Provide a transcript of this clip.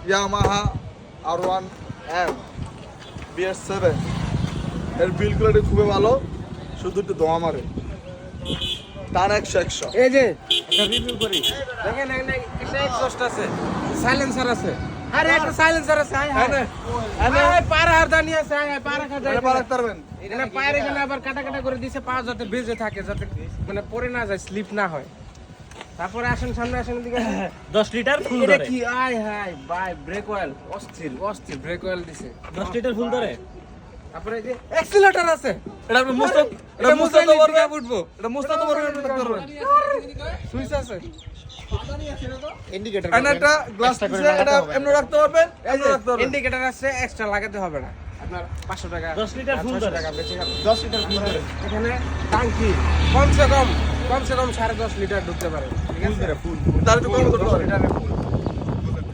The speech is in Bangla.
ইয়ামাহা R1M BS7 এর বিল কোয়ালিটি খুবই ভালো, শুধু একটু দোয়া মারে। টান 100 এই যে একটা রিভিউ করি, দেখেন একটা এক্সস্ট আছে, সাইলেন্সার আছে, আরে একটা সাইলেন্সার আছে, পাড়া আর দানি আছে, পাড়া কাটা পারবেন। এখানে পায়ের এখানে আবার কাটা কাটা করে দিছে, পা যাতে বেজে থাকে, যাতে মানে পড়ে না যায়, স্লিপ না হয়। তারপরে আসেন, সামনে আসেন, দিকে 10 লিটার ফুল এটা ধরে। কি আয় হায় ভাই, ব্রেক অয়েল অস্থির অস্থির ব্রেক অয়েল দিছে, 10 লিটার ফুল ধরে। তারপরে এই যে অ্যাক্সিলারেটর আছে, এটা আপনি মুস্তাদ, এটা মুস্তাদ পারবেন, উঠবো, এটা মুস্তাদ পারবেন। সুইচ আছে, ইন্ডিকেটর এখানে একটা গ্লাস দিছে, এটা এমনি রাখতে পারবেন, এমনি রাখতে পারবেন। ইন্ডিকেটর আছে, এক্সট্রা লাগাতে হবে না, আপনার 500 টাকা 10 লিটার ফুল 600 ধরে। টাকা বেঁচে গেল। 10 লিটার ফুল ধরে। এখানে ট্যাঙ্কি কমসে কম 10.5 লিটার ঢুকতে পারে, ঠিক আছে? তার একটু কম ধরতে দশ পারবেন। লিটারের ফুল।